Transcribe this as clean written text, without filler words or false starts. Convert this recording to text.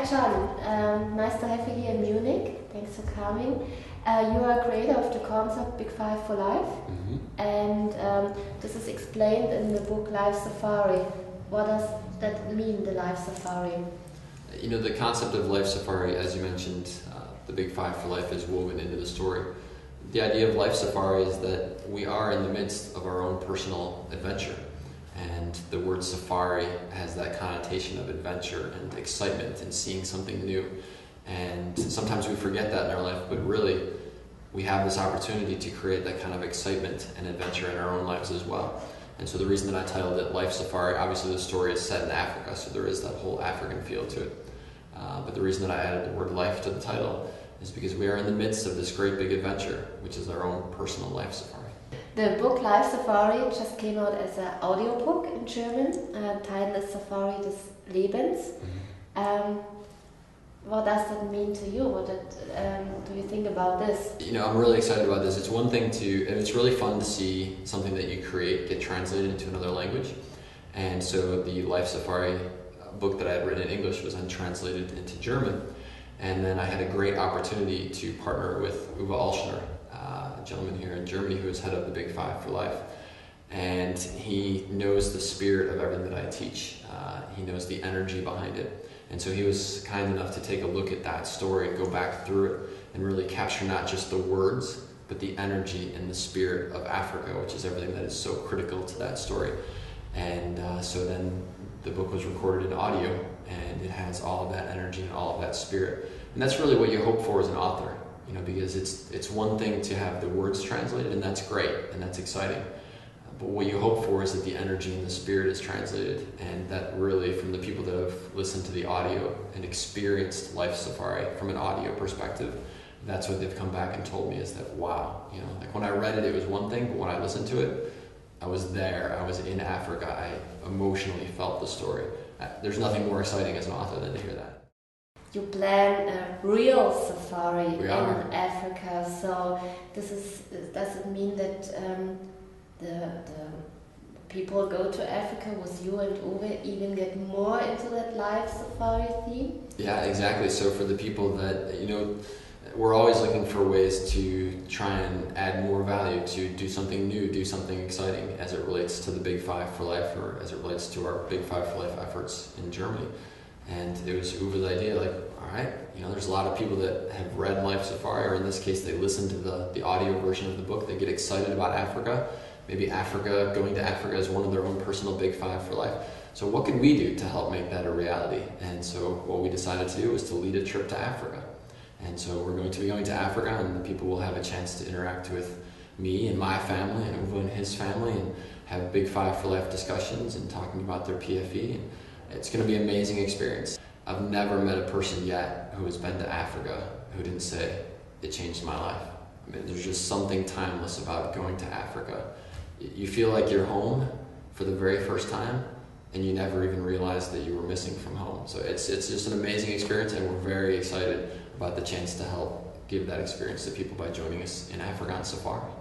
John, nice to have you here in Munich. Thanks for coming. You are creator of the concept Big Five for Life, and this is explained in the book Life Safari. What does that mean, the Life Safari? You know, the concept of Life Safari, as you mentioned, the Big Five for Life is woven into the story. The idea of Life Safari is that we are in the midst of our own personal adventure. And the word safari has that connotation of adventure and excitement and seeing something new. And sometimes we forget that in our life, but really we have this opportunity to create that kind of excitement and adventure in our own lives as well. And so the reason that I titled it Life Safari, obviously the story is set in Africa, so there is that whole African feel to it. But the reason that I added the word life to the title is because we are in the midst of this great big adventure, which is our own personal life safari. The book Life Safari just came out as an audiobook in German. Title is Safari des Lebens. What does that mean to you? What do you think about this? You know, I'm really excited about this. It's one thing and it's really fun to see something that you create get translated into another language. And so the Life Safari book that I had written in English was then translated into German. And then I had a great opportunity to partner with Uwe, a gentleman here in Germany who is head of the Big Five for Life. And he knows the spirit of everything that I teach. He knows the energy behind it. And so he was kind enough to take a look at that story, go back through it, and really capture not just the words, but the energy and the spirit of Africa, which is everything that is so critical to that story. And so then the book was recorded in audio, and it has all of that energy and all of that spirit. And that's really what you hope for as an author, you know, because it's one thing to have the words translated, and that's great, and that's exciting. But what you hope for is that the energy and the spirit is translated, and that really, from the people that have listened to the audio and experienced Life Safari from an audio perspective, that's what they've come back and told me is that, wow, you know, like when I read it, it was one thing, but when I listened to it, I was there, I was in Africa, I emotionally felt the story. There's nothing more exciting as an author than to hear that. You plan a real safari in are. Africa, so does it mean that the people go to Africa with you and Uwe even get more into that Life Safari theme? Yeah, exactly. So for the people that, you know, we're always looking for ways to try and add more value, to do something new, do something exciting as it relates to the Big Five for Life, or as it relates to our Big Five for Life efforts in Germany. And it was Uwe's idea, like, all right, you know, there's a lot of people that have read Life Safari, or in this case, they listen to the audio version of the book, they get excited about Africa. Maybe Africa, going to Africa is one of their own personal Big Five for Life. So what could we do to help make that a reality? And so what we decided to do was to lead a trip to Africa. And so we're going to be going to Africa, and the people will have a chance to interact with me and my family, and Uwe and his family, and have Big Five for Life discussions and talking about their PFE. And it's going to be an amazing experience. I've never met a person yet who has been to Africa who didn't say, it changed my life. I mean, there's just something timeless about going to Africa. You feel like you're home for the very first time, and you never even realized that you were missing from home. So it's just an amazing experience, and we're very excited about the chance to help give that experience to people by joining us in Africa on Safari.